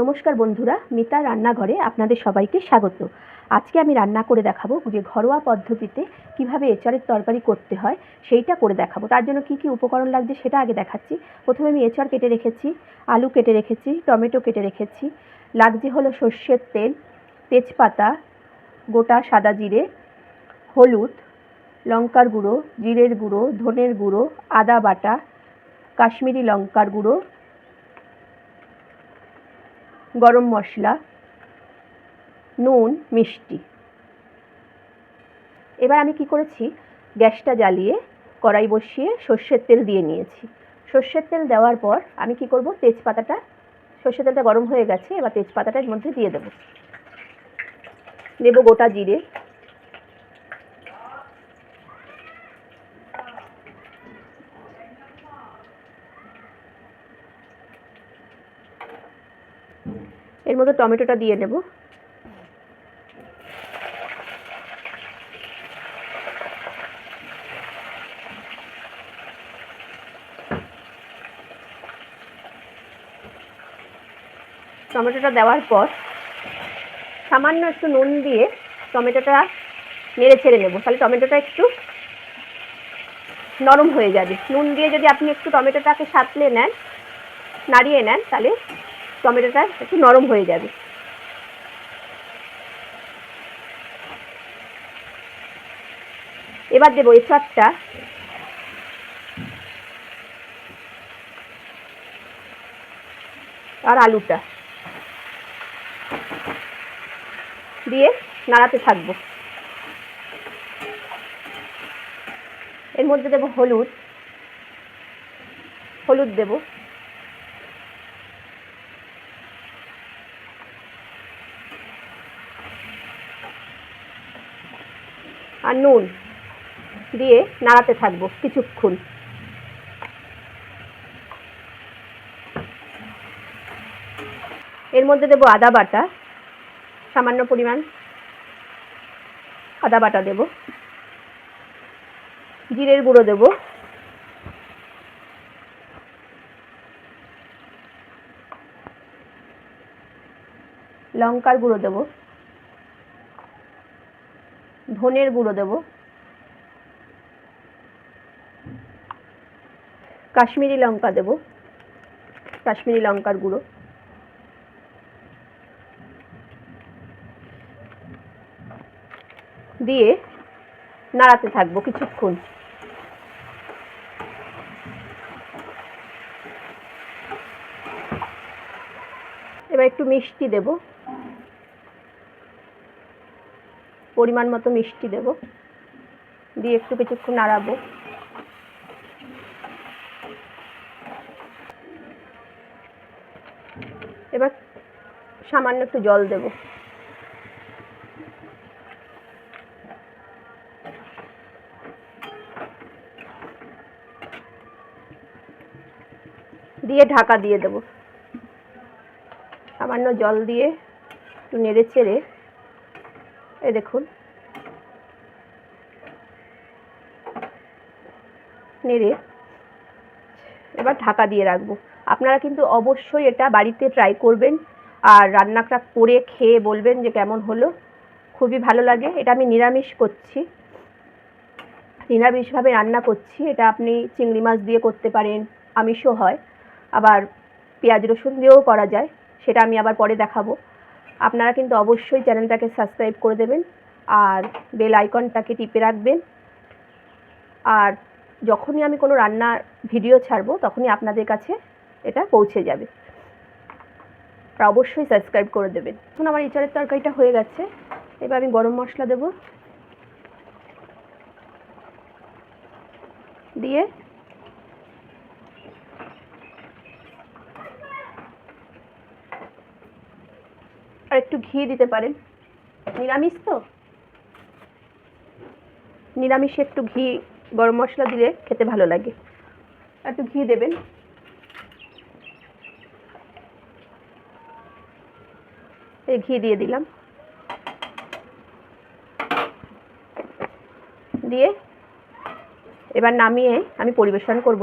নমস্কার বন্ধুরা, মিতা রান্নাঘরে আপনাদের সবাইকে স্বাগত। আজকে আমি রান্না করে দেখাবো যে ঘরোয়া পদ্ধতিতে কিভাবে এঁচড়ের তরকারি করতে হয় সেইটা করে দেখাবো। তার জন্য কি কি উপকরণ লাগছে সেটা আগে দেখাচ্ছি। প্রথমে আমি এঁচড় কেটে রেখেছি, আলু কেটে রেখেছি, টমেটো কেটে রেখেছি। লাগছে হলো সর্ষের তেল, তেজপাতা, গোটা সাদা জিরে, হলুদ, লঙ্কার গুঁড়ো, জিরের গুঁড়ো, ধনের গুঁড়ো, আদা বাটা, কাশ্মীরি লঙ্কার গুঁড়ো, গরম মশলা, নুন, মিষ্টি। এবার আমি কি করেছি, গ্যাসটা জ্বালিয়ে কড়াই বসিয়ে সর্ষের তেল দিয়ে নিয়েছি। সর্ষের তেল দেওয়ার পর আমি কি করব, তেজপাতাটা, সর্ষের তেলটা গরম হয়ে গেছে, এবার তেজপাতাটা এর মধ্যে দিয়ে দেবো। দেব গোটা জিরে, এর মধ্যে টমেটোটা দিয়ে নেব। টমেটোটা দেওয়ার পর সামান্য একটু নুন দিয়ে টমেটোটা নেড়ে ছেড়ে নেব, তাহলে টমেটোটা একটু নরম হয়ে যাবে। নুন দিয়ে যদি আপনি একটু টমেটোটাকে সাঁতলে নেন, নাড়িয়ে নেন, তাহলে টমেটোটা একটু নরম হয়ে যাবে। এবার দেবো এঁচড়টা, আর আলুটা দিয়ে নাড়াতে থাকবো। এর মধ্যে দেবো হলুদ, দেবো, আর নুন দিয়ে নাড়াতে থাকবো কিছুক্ষণ। এর মধ্যে দেবো আদা বাটা, সামান্য পরিমাণ আদা বাটা দেব, জিরের গুঁড়ো দেব, লঙ্কার গুঁড়ো দেব, ধনের গুঁড়ো দেব, কাশ্মীরি লঙ্কা দেব, কাশ্মীরি লঙ্কার গুঁড়ো, দিয়ে নাড়াতে থাকবো কিছুক্ষণ। এবার একটু মিষ্টি দেব, পরিমাণ মতো মিষ্টি দেব, দিয়ে একটু কিছুক্ষণ নাড়াবো। এবার সামান্য একটু জল দেব। দিয়ে ঢাকা দিয়ে দেব। সামান্য জল দিয়ে একটু নেড়ে চেড়ে, এই দেখুন, নেড়ে এবার ঢাকা দিয়ে রাখবো। আপনারা কিন্তু অবশ্যই এটা বাড়িতে ট্রাই করবেন, আর রান্নাটা করে খেয়ে বলবেন যে কেমন হলো। খুবই ভালো লাগে। এটা আমি নিরামিষ করছি, নিরামিষভাবে রান্না করছি। এটা আপনি চিংড়ি মাছ দিয়ে করতে পারেন, আমিষও হয়, আবার পেঁয়াজ রসুন দিয়েও করা যায়, সেটা আমি আবার পরে দেখাবো। আপনারা কিন্তু অবশ্যই চ্যানেলটাকে সাবস্ক্রাইব করে দেবেন আর বেল আইকনটাকে টিপে রাখবেন। আর যখনই আমি কোনো রান্নার ভিডিও ছাড়বো তখনই আপনাদের কাছে এটা পৌঁছে যাবে। আর অবশ্যই সাবস্ক্রাইব করে দেবেন। এখন আমার এঁচড়ের তরকারিটা হয়ে গেছে। এবার আমি গরম মশলা দেব, দিয়ে আর একটু ঘি দিতে পারেন, নিরামিষ তো, নিরামিষে একটু ঘি, গরম মশলা দিলে খেতে ভালো লাগে। একটু ঘি দেবেন। এই ঘি দিয়ে দিলাম, দিয়ে এবার নামিয়ে আমি পরিবেশন করব।